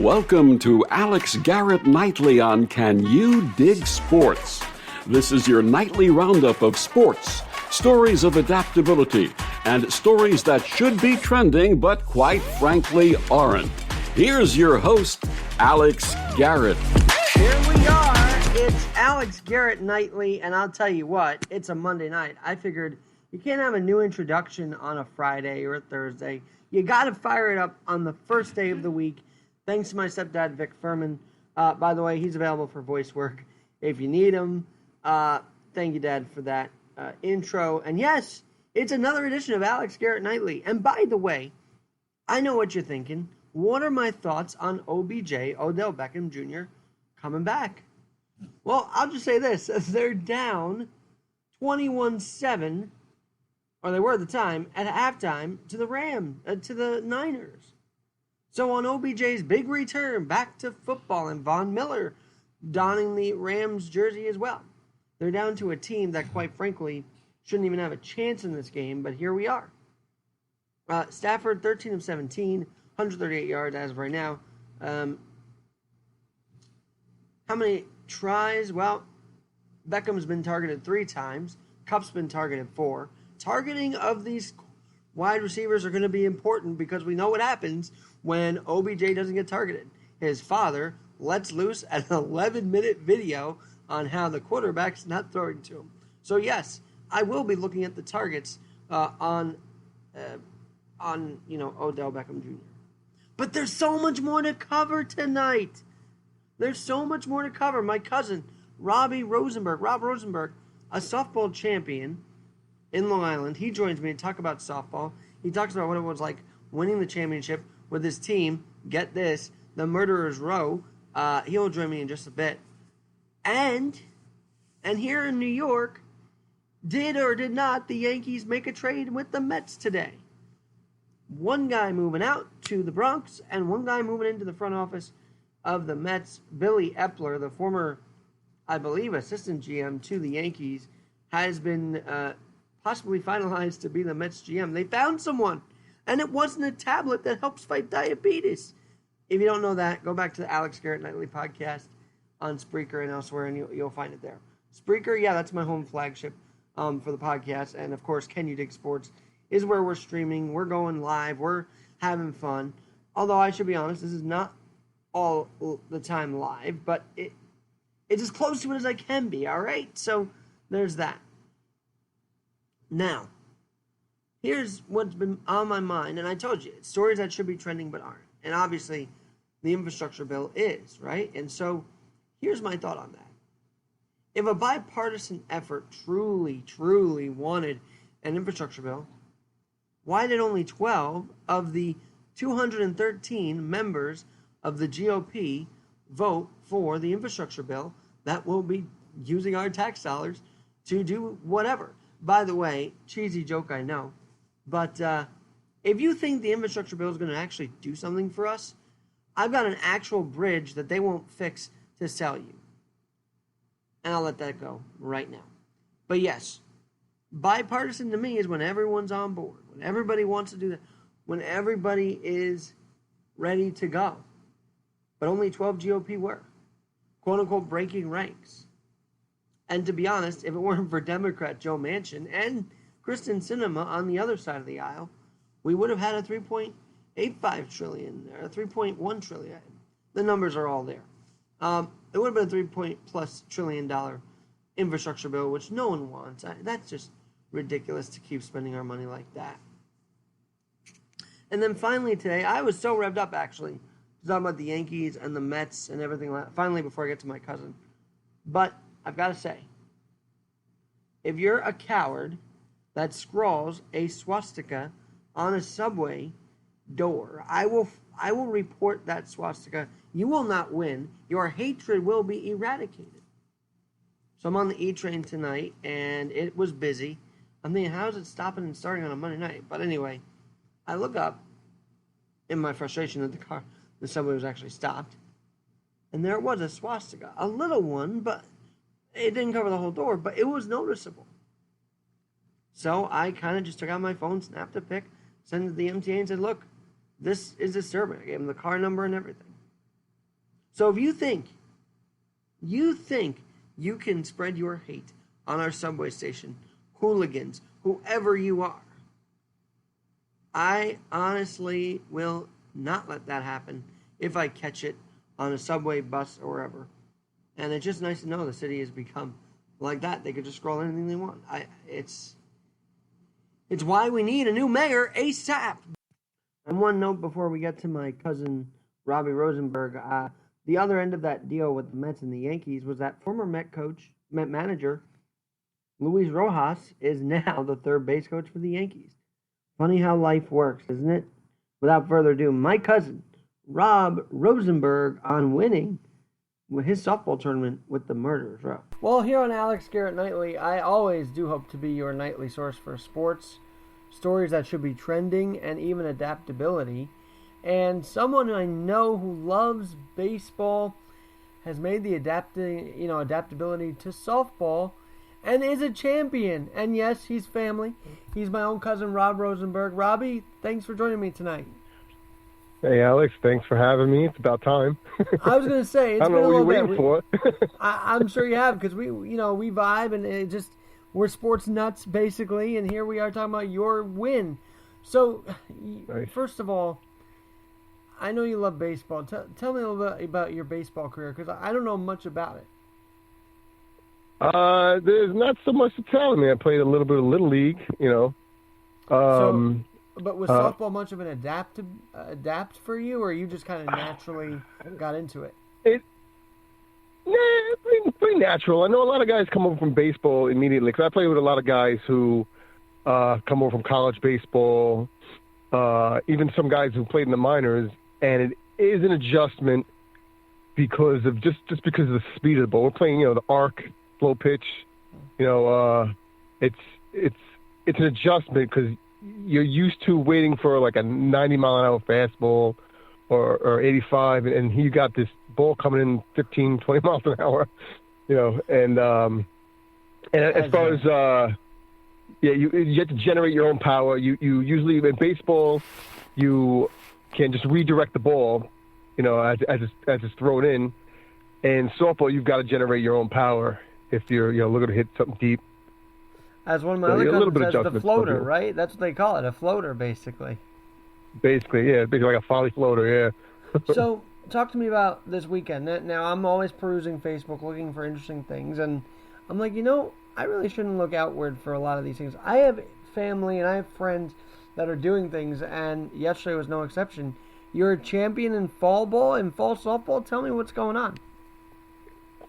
Welcome to Alex Garrett Nightly on Can You Dig Sports? This is your nightly roundup of sports, stories of adaptability, and stories that should be trending but quite frankly aren't. Here's your host, Alex Garrett. Here we are. It's Alex Garrett Nightly, and I'll tell you what, it's a Monday night. I figured you can't have a new introduction on a Friday or a Thursday. You got to fire it up on the first day of the week. Thanks to my stepdad, Vic Furman. By the way, he's available for voice work if you need him. Thank you, Dad, for that intro. And yes, it's another edition of Alex Garrett Nightly. And by the way, I know what you're thinking. What are my thoughts on OBJ, Odell Beckham Jr., coming back? Well, I'll just say this. They're down 21-7, or they were at the time, at halftime to the Niners. So on OBJ's big return back to football, and Von Miller donning the Rams jersey as well, they're down to a team that, quite frankly, shouldn't even have a chance in this game, but here we are. Stafford, 13 of 17, 138 yards as of right now. How many tries? Well, Beckham's been targeted 3 times. Kupp's been targeted 4. Targeting of these wide receivers are going to be important because we know what happens when OBJ doesn't get targeted. His father lets loose an 11-minute video on how the quarterback's not throwing to him. So yes, I will be looking at the targets on Odell Beckham Jr. But there's so much more to cover tonight. There's so much more to cover. My cousin, Rob Rosenberg, a softball champion in Long Island, he joins me to talk about softball. He talks about what it was like winning the championship with his team. Get this, the Murderers Row. He'll join me in just a bit. And here in New York, did or did not the Yankees make a trade with the Mets today? One guy moving out to the Bronx and one guy moving into the front office of the Mets. Billy Epler, the former, I believe, assistant GM to the Yankees, has been possibly finalized to be the Mets GM. They found someone, and it wasn't a tablet that helps fight diabetes. If you don't know that, go back to the Alex Garrett Nightly podcast on Spreaker and elsewhere, and you'll find it there. Spreaker, yeah, that's my home flagship for the podcast. And, of course, Can You Dig Sports is where we're streaming. We're going live. We're having fun. Although, I should be honest, this is not all the time live, but it's as close to it as I can be, all right? So, there's that. Now, here's what's been on my mind, and I told you, it's stories that should be trending but aren't. And obviously, the infrastructure bill is, right? And so, here's my thought on that. If a bipartisan effort truly wanted an infrastructure bill, why did only 12 of the 213 members of the GOP vote for the infrastructure bill that will be using our tax dollars to do whatever? By the way, cheesy joke, I know, but if you think the infrastructure bill is going to actually do something for us, I've got an actual bridge that they won't fix to sell you. And I'll let that go right now. But yes, bipartisan to me is when everyone's on board, when everybody wants to do that, when everybody is ready to go. But only 12 GOP were, quote-unquote, breaking ranks. And to be honest, if it weren't for Democrat Joe Manchin and Kristen Sinema on the other side of the aisle, we would have had a $3.85 trillion or a $3.1 trillion. The numbers are all there. It would have been a $3+ trillion infrastructure bill, which no one wants. That's just ridiculous to keep spending our money like that. And then finally today, I was so revved up actually to talk about the Yankees and the Mets and everything like that. Finally, before I get to my cousin. But I've got to say, if you're a coward that scrawls a swastika on a subway door, I will report that swastika. You will not win. Your hatred will be eradicated. So I'm on the E train tonight, and it was busy. I'm thinking, how is it stopping and starting on a Monday night? But anyway, I look up in my frustration that the subway was actually stopped, and there was a swastika, a little one, but it didn't cover the whole door, but it was noticeable. So I kind of just took out my phone, snapped a pic, sent it to the MTA and said, look, this is disturbing. I gave him the car number and everything. So if you think you can spread your hate on our subway station, hooligans, whoever you are, I honestly will not let that happen if I catch it on a subway, bus, or wherever. And it's just nice to know the city has become like that. They could just scroll anything they want. It's why we need a new mayor ASAP. And one note before we get to my cousin Robbie Rosenberg, the other end of that deal with the Mets and the Yankees was that former Met manager Luis Rojas is now the third base coach for the Yankees. Funny how life works, isn't it? Without further ado, my cousin Rob Rosenberg on winning with his softball tournament with the Murderers Row. Well, here on Alex Garrett Nightly, I always do hope to be your nightly source for sports, stories that should be trending, and even adaptability. And someone I know who loves baseball has made the adaptability to softball and is a champion. And yes, he's family. He's my own cousin, Rob Rosenberg. Robbie, thanks for joining me tonight. Hey, Alex, thanks for having me. It's about time. I was going to say, it's been a little bit. I don't know what you're waiting for. I'm sure you have, because we vibe, and we're sports nuts, basically, and here we are talking about your win. So, Nice. First of all, I know you love baseball. Tell me a little bit about your baseball career, because I don't know much about it. There's not so much to tell. I mean, I played a little bit of Little League, But was softball much of an adapt for you, or you just kind of naturally got into it? Pretty natural. I know a lot of guys come over from baseball immediately, because I play with a lot of guys who come over from college baseball, even some guys who played in the minors, and it is an adjustment because of just because of the speed of the ball. We're playing, the arc, slow pitch. It's an adjustment because you're used to waiting for like a 90-mile-an-hour fastball or 85, and you got this ball coming in 15, 20 miles an hour, and as far as you have to generate your own power. You usually in baseball you can just redirect the ball, as it's thrown in. And softball, you've got to generate your own power if you're looking to hit something deep. As one of my other cousins says, the floater, right? That's what they call it, a floater, basically. Basically like a folly floater, yeah. So, talk to me about this weekend. Now, I'm always perusing Facebook, looking for interesting things, and I'm like, I really shouldn't look outward for a lot of these things. I have family and I have friends that are doing things, and yesterday was no exception. You're a champion in fall ball and fall softball. Tell me what's going on.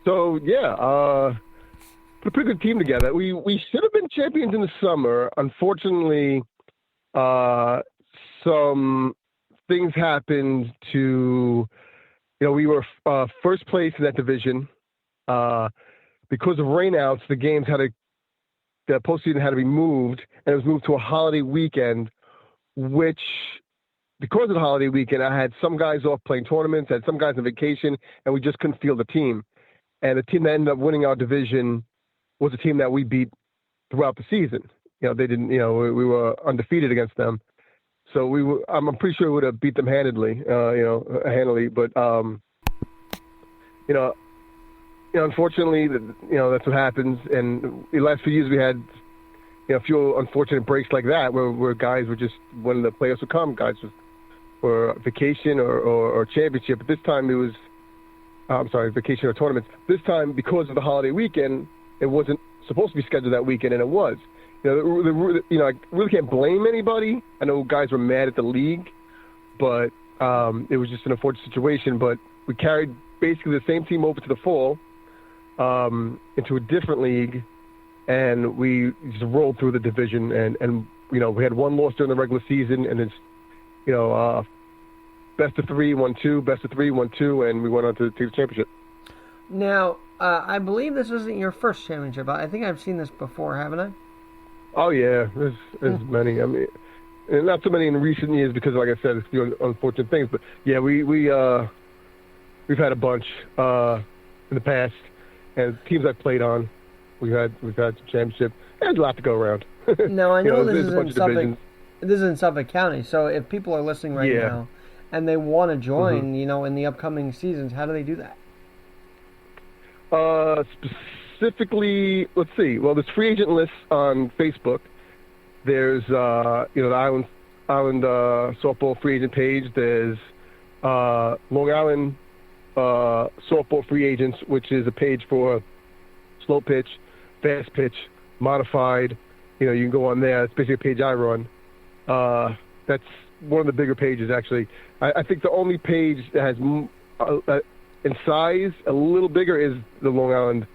So, put a pretty good team together. We should have been champions in the summer. Unfortunately, some things happened to, we were first place in that division. Because of rainouts, the postseason had to be moved, and it was moved to a holiday weekend, which, because of the holiday weekend, I had some guys off playing tournaments, I had some guys on vacation, and we just couldn't field the team. And the team that ended up winning our division was a team that we beat throughout the season. They didn't, we were undefeated against them. So I'm pretty sure we would have beat them handily, but, unfortunately, that's what happens. And the last few years we had, a few unfortunate breaks like that where guys were just, when the playoffs would come, guys were vacation or championship. But this time it was, vacation or tournaments. This time, because of the holiday weekend, it wasn't supposed to be scheduled that weekend, and it was. I really can't blame anybody. I know guys were mad at the league, but it was just an unfortunate situation. But we carried basically the same team over to the fall, into a different league, and we just rolled through the division. And we had one loss during the regular season, and it's best of 3, 1-2, best of 3, 1-2, and we went on to take the championship. Now, I believe this isn't your first championship. I think I've seen this before, haven't I? Oh yeah, there's many. I mean, and not so many in recent years because, like I said, it's the unfortunate things. But yeah, we've had a bunch in the past, and teams I've played on, we've had some championship. There's a lot to go around. Now I know this is in Suffolk. This is in Suffolk County. So if people are listening right now and they want to join, in the upcoming seasons, how do they do that? Specifically, let's see. Well, there's free agent lists on Facebook. There's the Island softball free agent page. There's Long Island softball free agents, which is a page for slow pitch, fast pitch, modified. You can go on there. It's basically a page I run. That's one of the bigger pages, actually. I think the only page that has in size a little bigger is the Long Island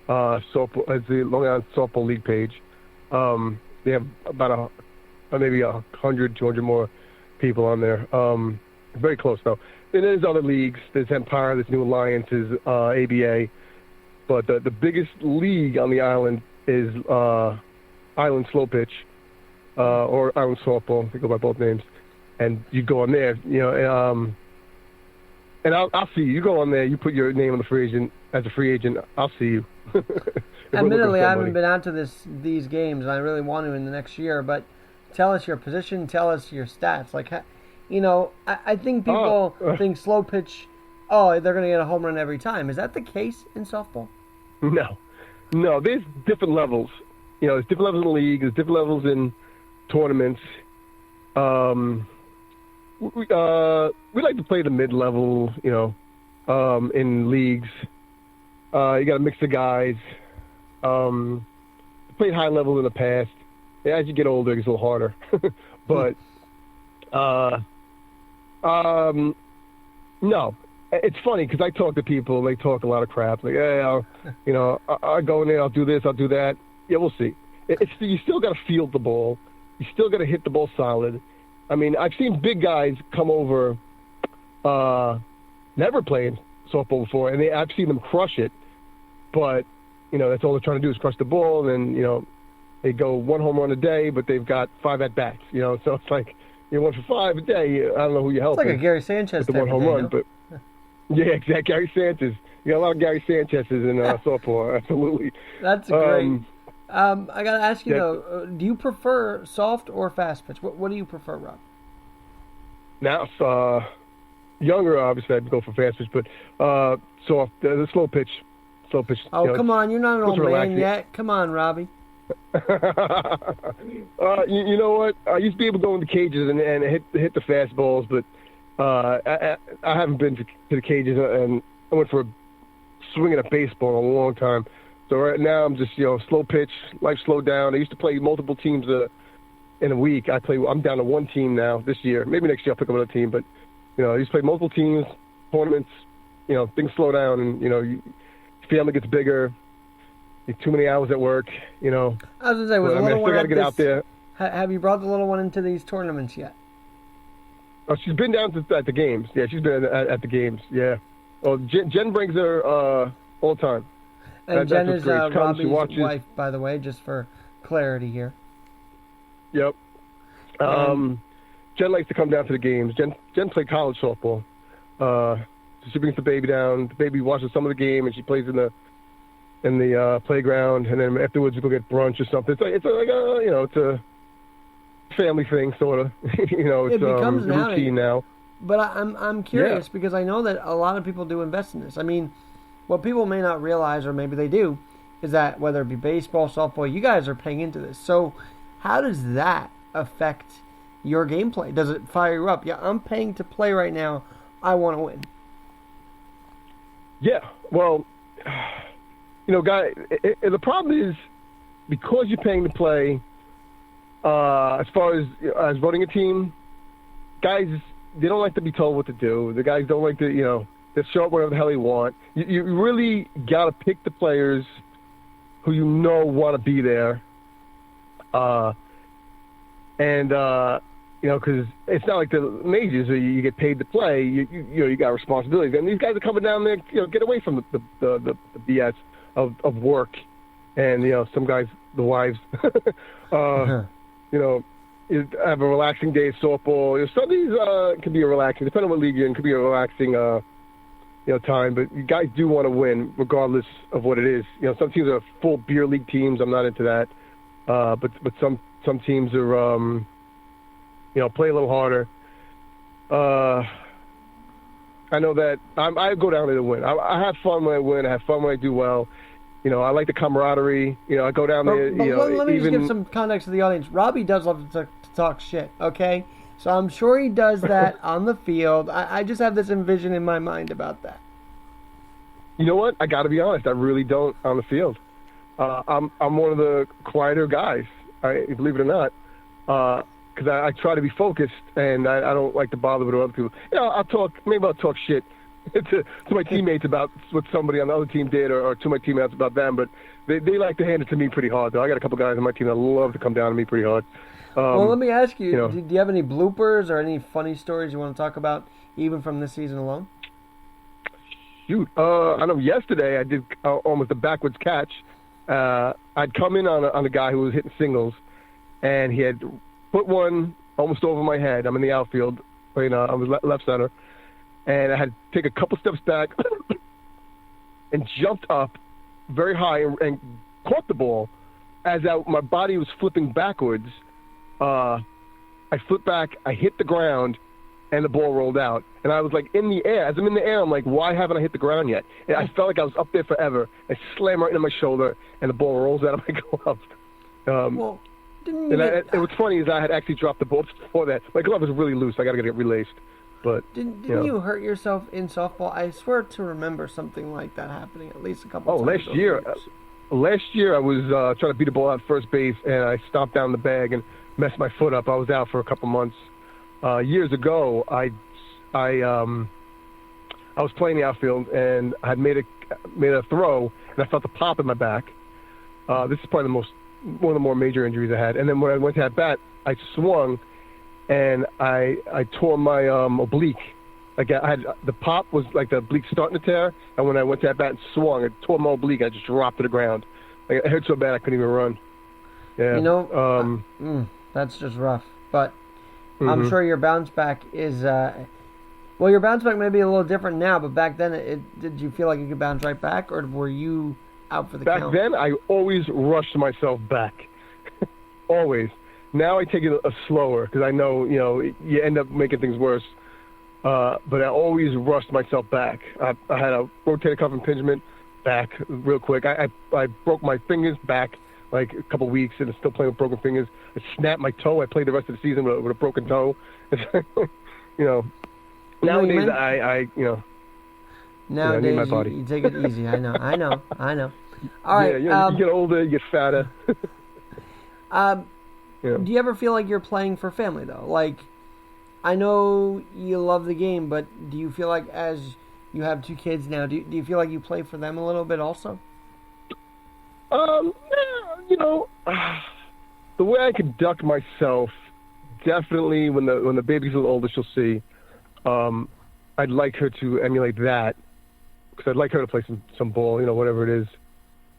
softball league page. They have about maybe 100, 200 more people on there. Very close though. And there's other leagues. There's Empire. There's New Alliance. There's ABA. But the biggest league on the island is Island Slow Pitch or Island Softball. They go by both names. And you go on there, and I'll see you. You go on there. You put your name on the free agent as a free agent. I'll see you. Admittedly, I haven't been out to these games, and I really want to in the next year. But tell us your position. Tell us your stats. I think people think slow pitch. Oh, they're going to get a home run every time. Is that the case in softball? No. There's different levels. There's different levels in the league. There's different levels in tournaments. We like to play the mid-level, in leagues. You got to mix the guys. Played high level in the past. As you get older, it gets a little harder. But no, it's funny because I talk to people. They talk a lot of crap. Like, hey, I'll go in there. I'll do this. I'll do that. Yeah, we'll see. You still got to field the ball. You still got to hit the ball solid. I mean, I've seen big guys come over, never played softball before, and I've seen them crush it. But that's all they're trying to do is crush the ball, and then they go one home run a day, but they've got 5 at bats. So it's like you're 1 for 5 a day. I don't know who you're helping. It's like a Gary Sanchez with the one home run, no? but yeah, exactly. Gary Sanchez. You got a lot of Gary Sanchez's in softball. Absolutely. That's great. I got to ask you, though, do you prefer soft or fast pitch? What do you prefer, Rob? Now, younger, obviously, I'd go for fast pitch, but soft, the slow pitch. Oh, come on. You're not an old man yet. Come on, Robbie. You know what? I used to be able to go in the cages and hit the fastballs, but I haven't been to the cages, and I went for a swing at a baseball in a long time. So right now I'm just, slow pitch, life slowed down. I used to play multiple teams in a week. I'm down to one team now this year. Maybe next year I'll pick up another team, but, I used to play multiple teams, tournaments, things slow down and, family gets bigger. Too many hours at work, I was going to say, was the little one I still got to get out there. Have you brought the little one into these tournaments yet? Oh, she's been down at the games. Yeah, she's been at the games. Yeah. Well, Jen brings her all the time. And Jen is Robbie's wife, by the way, just for clarity here. Yep. Jen likes to come down to the games. Jen played college softball. So she brings the baby down. The baby watches some of the game, and she plays in the playground. And then afterwards, we go get brunch or something. It's a family thing, sort of. It becomes routine now. But I'm curious because I know that a lot of people do invest in this. I mean, what people may not realize, or maybe they do, is that whether it be baseball, softball, you guys are paying into this. So how does that affect your gameplay? Does it fire you up? Yeah, I'm paying to play right now. I want to win. Yeah, well, guy, the problem is because you're paying to play, as far as running a team, guys, they don't like to be told what to do. The guys don't like to, they show up whatever the hell they want. You really got to pick the players who want to be there. Because it's not like the majors where you get paid to play. You got responsibilities, and these guys are coming down there. Get away from the BS of work, and some guys, the wives, you have a relaxing day of softball. Some of these can be a relaxing, depending on what league you're in, could be a relaxing time. But you guys do want to win, regardless of what it is. Some teams are full beer league teams. I'm not into that. But some teams are play a little harder. I know that I go down there to win. I have fun when I win. I have fun when I do well. You know, I like the camaraderie. You know, I go down there. But let me just give some context to the audience. Robbie does love to talk shit, okay? So I'm sure he does that on the field. I just have this envision in my mind about that. You know what? I got to be honest. I really don't on the field. I'm one of the quieter guys. Believe it or not, because I try to be focused and I don't like to bother with other people. You know, I'll talk shit to my teammates about what somebody on the other team did, or to my teammates about them. But they like to hand it to me pretty hard. Though I got a couple guys on my team that love to come down to me pretty hard. Well, let me ask you, do you have any bloopers or any funny stories you want to talk about, even from this season alone? Shoot, I know yesterday I did almost a backwards catch. I'd come in on a guy who was hitting singles, and he had put one almost over my head. I'm in the outfield, I was left center, and I had to take a couple steps back and jumped up very high and caught the ball. As my body was flipping backwards, I flipped back, I hit the ground, and the ball rolled out. And I was like in the air. As I'm in the air, I'm like, why haven't I hit the ground yet? And I felt like I was up there forever. I slammed right into my shoulder, and the ball rolls out of my glove. Well, didn't you and what's funny is I had actually dropped the ball before that. My glove was really loose. I got to get it relaced. But didn't you hurt yourself in softball? I swear to remember something like that happening at least a couple times. Last year I was trying to beat a ball out first base, and I stomped down the bag and messed my foot up. I was out for a couple months. Years ago, I was playing the outfield, and I had made a throw, and I felt a pop in my back. This is probably one of the more major injuries I had. And then when I went to at bat, I swung, and I tore my oblique. Like I had the pop was like the oblique starting to tear, and when I went to at bat and swung, I tore my oblique. I just dropped to the ground. Like, it hurt so bad I couldn't even run. Yeah. You know, that's just rough. But I'm sure your bounce back is. Well, your bounce back may be a little different now, but back then, did you feel like you could bounce right back, or were you out for the count? Back then, I always rushed myself back. Always. Now I take it slower because I know, you end up making things worse. But I always rushed myself back. I had a rotator cuff impingement back real quick. I broke my fingers back like a couple weeks, and I'm still playing with broken fingers. I snapped my toe. I played the rest of the season with a broken toe. Nowadays, Nowadays, I need my body. You take it easy. I know. All right. Yeah, you get older, you get fatter. Do you ever feel like you're playing for family, though? Like, I know you love the game, but do you feel like as you have two kids now, do you feel like you play for them a little bit also? The way I conduct myself, definitely when the baby's a little older, she'll see. I'd like her to emulate that because I'd like her to play some ball, whatever it is.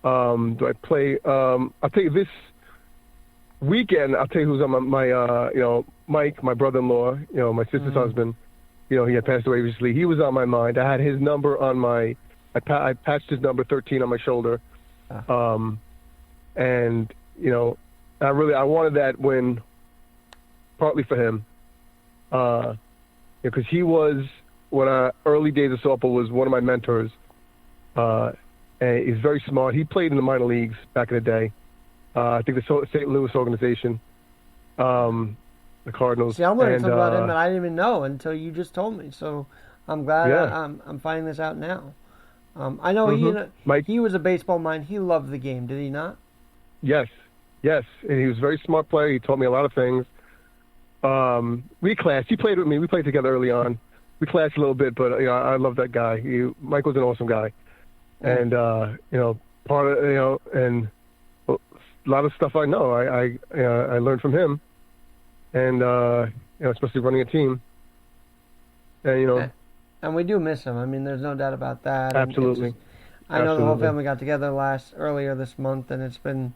Do I play? I'll tell you this weekend. I'll tell you who's on my Mike, my brother-in-law, my sister's husband. He had passed away recently. He was on my mind. I had his number on I patched his number 13 on my shoulder. And I wanted that win partly for him. Because he was, early days of softball, was one of my mentors. And he's very smart. He played in the minor leagues back in the day. I think the St. Louis organization, the Cardinals. See, I'm learning something about him that I didn't even know until you just told me. So I'm glad I'm finding this out now. I know he was a baseball mind. He loved the game, did he not? Yes. And he was a very smart player. He taught me a lot of things. We clashed. He played with me. We played together early on. We clashed a little bit, but I love that guy. Mike was an awesome guy, and part of and a lot of stuff I know. I learned from him, and especially running a team. And and we do miss him. I mean, there's no doubt about that. Absolutely. I know the whole family got together earlier this month, and it's been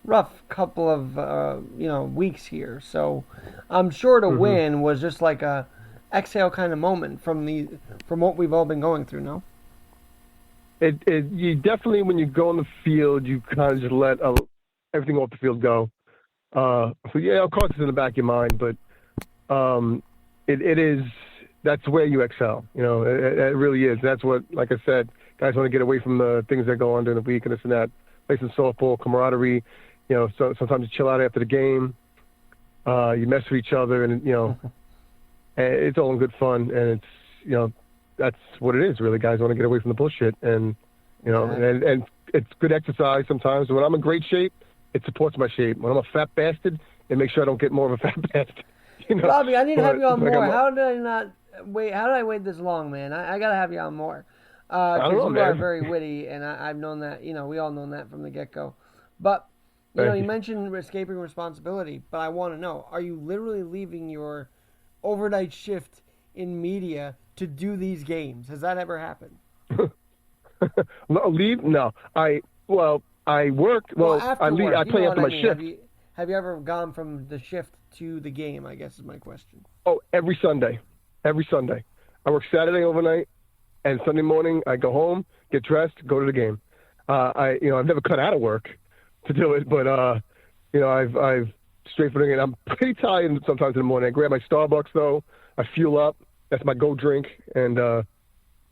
rough couple of weeks here. So I'm sure to win was just like a exhale kind of moment from what we've all been going through. No, you definitely, when you go on the field, you kind of just let everything off the field go. So of course it's in the back of your mind, but it is that's where you excel. You know, it really is. That's what, like I said, guys want to get away from the things that go on during the week and this and that. Play some softball, camaraderie. You know, so sometimes you chill out after the game. You mess with each other, and you know, and it's all in good fun. And it's, you know, that's what it is. Really, guys want to get away from the bullshit, and you know, and it's good exercise sometimes. When I'm in great shape, it supports my shape. When I'm a fat bastard, it makes sure I don't get more of a fat bastard. You know? Robbie, I need to have you on more. How did I not wait? How did I wait this long, man? I gotta have you on more. I don't know, you man. are very witty, and I've known that. You know, we all known that from the get-go. But you know, you mentioned escaping responsibility. But I want to know: are you literally leaving your overnight shift in media to do these games? Has that ever happened? Leave? No. I work. Well, after I leave. work, I play after my shift. Have you ever gone from the shift to the game? I guess is my question. Oh, every Sunday. Every Sunday. I work Saturday overnight, and Sunday morning I go home, get dressed, go to the game. I've never cut out of work to do it, but I've straight for the game. I'm pretty tired sometimes in the morning. I grab my Starbucks though. I fuel up. That's my go drink, and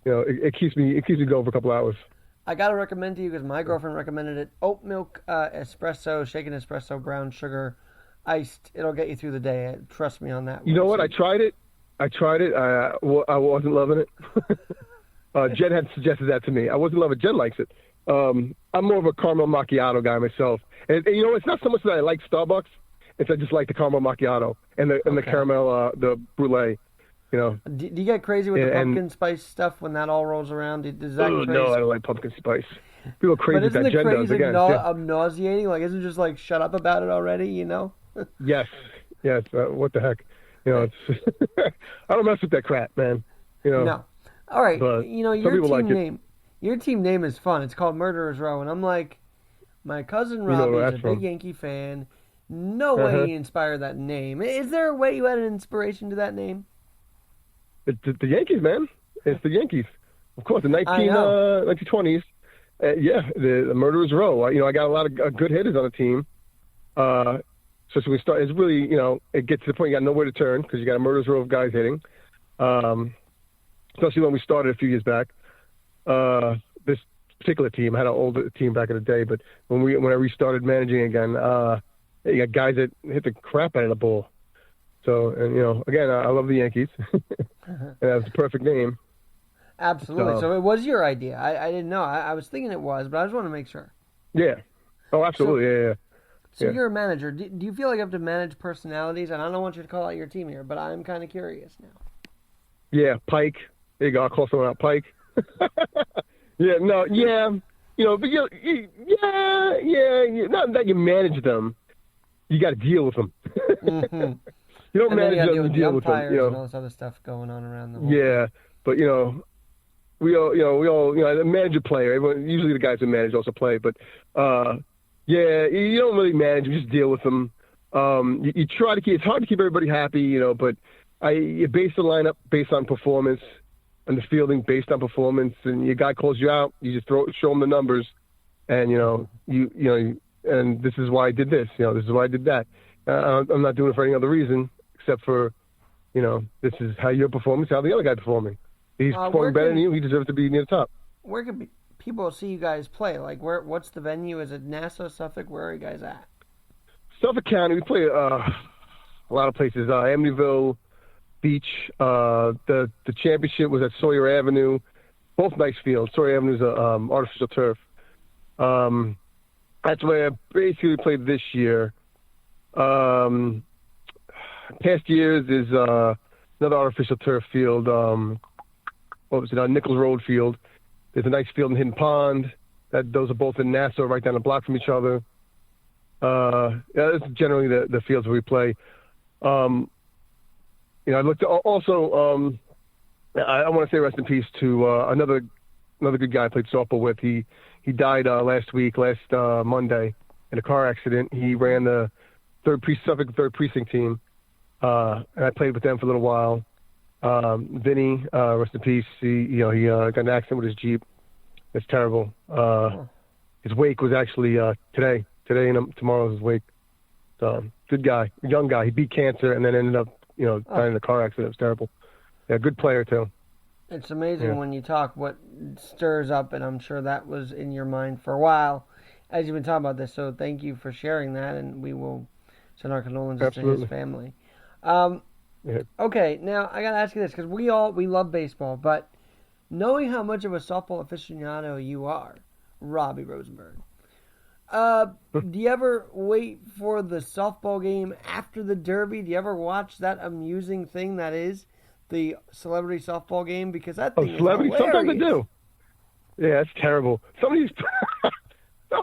it keeps me going for a couple hours. I gotta recommend to you because my girlfriend recommended it. Oat milk espresso, shaken espresso, brown sugar, iced. It'll get you through the day. Trust me on that. You know what? I tried it. I wasn't loving it. Jen had suggested that to me. I wasn't loving it. Jen likes it. I'm more of a caramel macchiato guy myself. And you know, it's not so much that I like Starbucks. It's I just like the caramel macchiato and the caramel, the brulee. You know. Do you get crazy with the pumpkin spice stuff when that all rolls around? Is that crazy? No, I don't like pumpkin spice. People are crazy with that. Jen does again. I'm nauseating. Like, isn't it just like shut up about it already? You know? Yes. What the heck? You know, it's I don't mess with that crap, man. You know. No. All right. You know, your team name is fun. It's called Murderers Row, and I'm like, my cousin Robbie is a big Yankee fan. No way he inspired that name. Is there a way you had an inspiration to that name? It's the Yankees, man. It's the Yankees. Of course, the 1920s. The Murderers Row. I got a lot of good hitters on the team. So we start. It's really, it gets to the point you got nowhere to turn because you got a Murderers Row of guys hitting. Especially when we started a few years back. This particular team, I had an older team back in the day, but when I restarted managing again, you got guys that hit the crap out of the ball. So, and again, I love the Yankees. And that's the perfect name. Absolutely. So it was your idea. I didn't know. I was thinking it was, but I just want to make sure. Yeah. Oh, absolutely. So you're a manager. Do you feel like you have to manage personalities? And I don't want you to call out your team here, but I'm kind of curious now. Yeah, Pike. There you go. I'll call someone out, Pike. But not that you manage them. You got to deal with them. Mm-hmm. You don't manage them to deal with them. And all this other stuff going on around the world. Yeah, but we all manage a player. Everyone, usually the guys who manage also play, but you don't really manage. You just deal with them. You try to keep. It's hard to keep everybody happy, but you base the lineup based on performance, and the fielding based on performance. And your guy calls you out, you just show him the numbers, and and this is why I did this. This is why I did that. I'm not doing it for any other reason except for, this is how you're performing, how the other guy's performing. He's performing better than you. He deserves to be near the top. Where can people see you guys play? Like, what's the venue? Is it Nassau, Suffolk? Where are you guys at? Suffolk County. We play a lot of places. Amityville Beach. The championship was at Sawyer Avenue. Both nice fields. Sawyer Avenue is artificial turf. That's where I basically played this year. Past years is another artificial turf field. Nichols Road Field. There's a nice field in Hidden Pond. Those are both in Nassau, right down the block from each other. That's generally the fields where we play. I looked also. I want to say rest in peace to another good guy I played softball with. He died last Monday in a car accident. He ran the Suffolk third precinct team, and I played with them for a little while. Vinny, rest in peace. He got in an accident with his Jeep. It's terrible. His wake was actually today. Today and tomorrow is his wake. Good guy, young guy. He beat cancer and then ended up, dying in a car accident. It was terrible. Yeah, good player too. It's amazing when you talk what stirs up, and I'm sure that was in your mind for a while as you've been talking about this. So thank you for sharing that, and we will send our condolences to his family. Okay, now I gotta ask you this because we love baseball, but knowing how much of a softball aficionado you are, Robbie Rosenberg, do you ever wait for the softball game after the Derby? Do you ever watch that amusing thing that is the celebrity softball game? Because that thing is hilarious. Sometimes I do. Yeah, it's terrible. Some of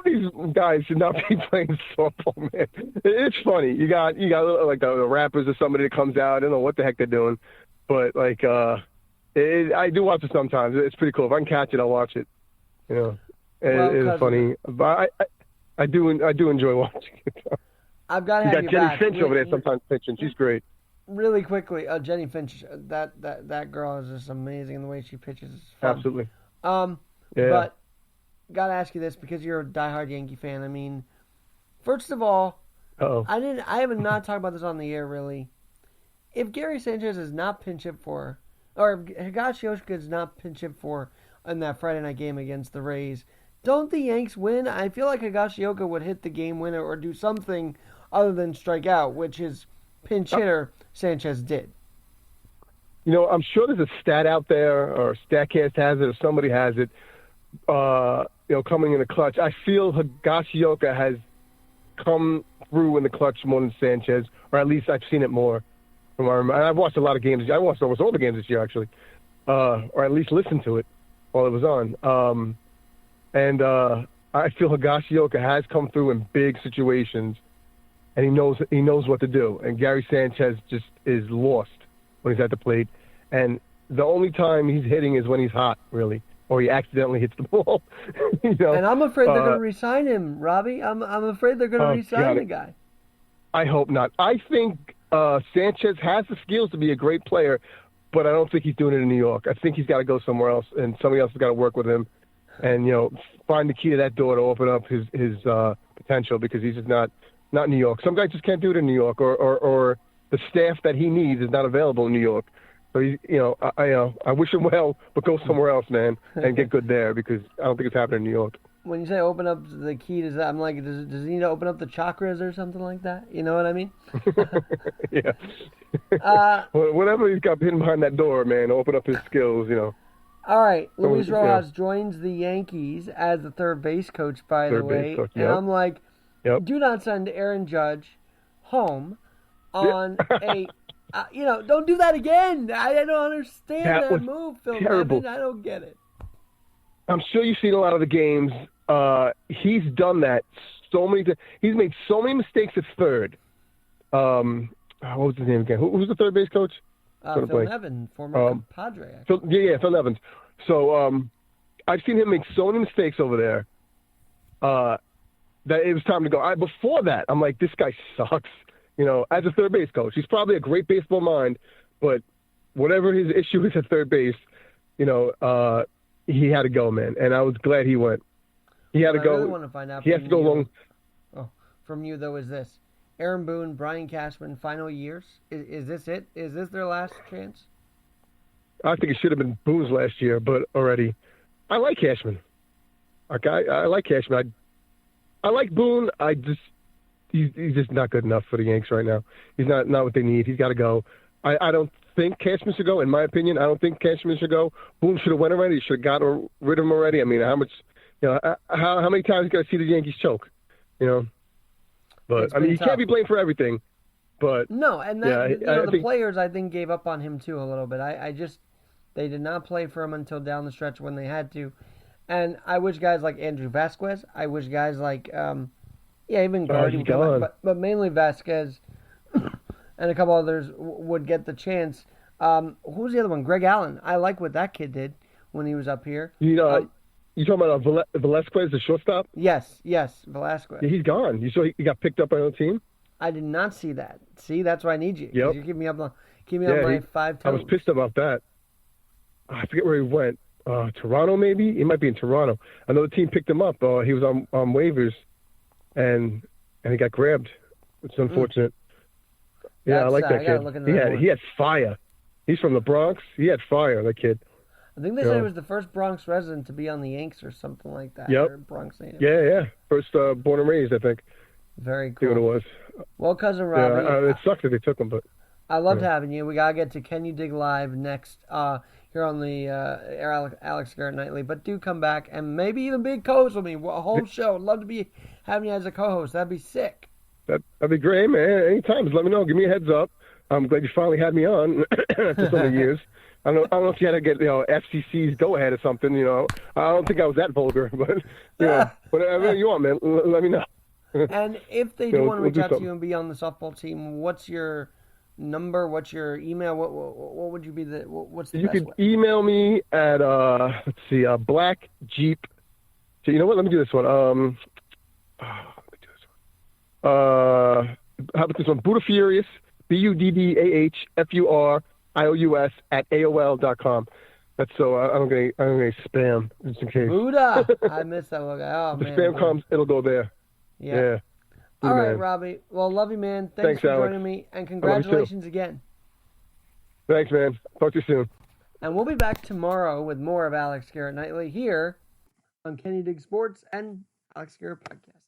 these guys should not be playing softball, man. It's funny. You got like the rappers or somebody that comes out. I don't know what the heck they're doing, but like I do watch it sometimes. It's pretty cool. If I can catch it, I'll watch it. You know, it's funny. But I do enjoy watching it. I've got to have you Jenny back. Finch over there sometimes pitching. She's great. Really quickly, Jenny Finch. That girl is just amazing in the way she pitches. It's fun. Absolutely. But gotta ask you this because you're a diehard Yankee fan. I mean, first of all, I have not talked about this on the air really. If Gary Sanchez is not pinch hit for, or if Higashioka is not pinch hit for in that Friday night game against the Rays, don't the Yanks win? I feel like Higashioka would hit the game winner or do something other than strike out, which his pinch hitter Sanchez did. You know, I'm sure there's a stat out there, or StatCast has it, or somebody has it. Coming in the clutch. I feel Higashioka has come through in the clutch more than Sanchez, or at least I've seen it more. And I've watched a lot of games. I watched almost all the games this year, actually, or at least listened to it while it was on. I feel Higashioka has come through in big situations, and he knows what to do. And Gary Sanchez just is lost when he's at the plate. And the only time he's hitting is when he's hot, really. Or he accidentally hits the ball. And I'm afraid they're going to re-sign him, Robbie. I'm afraid they're going to re-sign the guy. I hope not. I think Sanchez has the skills to be a great player, but I don't think he's doing it in New York. I think he's got to go somewhere else, and somebody else has got to work with him and, find the key to that door to open up his potential, because he's just not New York. Some guys just can't do it in New York, or the staff that he needs is not available in New York. So I wish him well, but go somewhere else, man, and get good there, because I don't think it's happening in New York. When you say open up the key, does he need to open up the chakras or something like that? You know what I mean? Yeah. Whatever he's got hidden behind that door, man, open up his skills, All right, Luis Rojas joins the Yankees as the third base coach, by the way. And I'm like, do not send Aaron Judge home on a... don't do that again. I don't understand that move, Phil. Terrible. I don't get it. I'm sure you've seen a lot of the games. He's done that so many times. He's made so many mistakes at third. What was his name again? Who's the third base coach? Phil Nevin, former Padre. Phil Nevin. So I've seen him make so many mistakes over there that it was time to go. Before that, I'm like, this guy sucks. As a third base coach, he's probably a great baseball mind, but whatever his issue is at third base, he had to go, man. And I was glad he went. He had to go. I really want to find out. He has to go long. Oh, from you though, is this Aaron Boone, Brian Cashman, final years? Is this it? Is this their last chance? I think it should have been Boone's last year, but already. I like Cashman. I like Cashman. I like Boone. He's just not good enough for the Yanks right now. He's not what they need. He's got to go. I don't think Cashman should go. In my opinion, I don't think Cashman should go. Boone should have went already. He should have got rid of him already. I mean, how much? How many times you got to see the Yankees choke? But I mean, you can't be blamed for everything. But no, and the players I think gave up on him too a little bit. They did not play for him until down the stretch when they had to. And I wish guys like Andrew Vasquez. I wish guys like even Guardy, but mainly Vasquez and a couple others would get the chance. Who's the other one? Greg Allen. I like what that kid did when he was up here. You talking about Velasquez, the shortstop? Yes, Velasquez. Yeah, he's gone. You saw he got picked up by another team? I did not see that. See, that's why I need you. Yep. You keep me up on my 5 toes. I was pissed about that. I forget where he went. Toronto, maybe? He might be in Toronto. Another team picked him up. He was on waivers, and he got grabbed. It's unfortunate. Yeah, I like that kid. He had fire. He's from the Bronx. He had fire, that kid. I think they said he was the first Bronx resident to be on the Yanks or something like that. Yep. Or Bronx native. Yeah. First born and raised, I think. Very I cool. think what it was. Well, cousin Robbie, It sucks that they took him, but I loved having you. We gotta get to Can You Dig Live next here on the Alex Garrett Nightly. But do come back and maybe even be a co-host with me. A whole show. I'd love to be having you as a co-host. That'd be sick. that'd be great, man. Anytime, just let me know. Give me a heads up. I'm glad you finally had me on after so many years. I don't know if you had to get FCC's go-ahead or something. I don't think I was that vulgar, but whatever you want, man. Let me know. And if they do want to reach we'll out to you and be on the softball team, what's your number? What's your email? What would you be what's the you best could way? email me at Black Jeep. So you know what? Let me do this one. How about this one? Buddha Furious, BUDDAHFURIOUS at AOL.com. That's so I don't get any spam just in case. Buddha. I missed that look. Oh The man. spam comes, it'll go there. Yeah. All right, man. Robbie. Well, love you, man. Thanks for Alex. joining me, and I love you too. congratulations again. Thanks, man. Talk to you soon. And we'll be back tomorrow with more of Alex Garrett Nightly here on Kenny Dig Sports and Alex Garrett Podcast.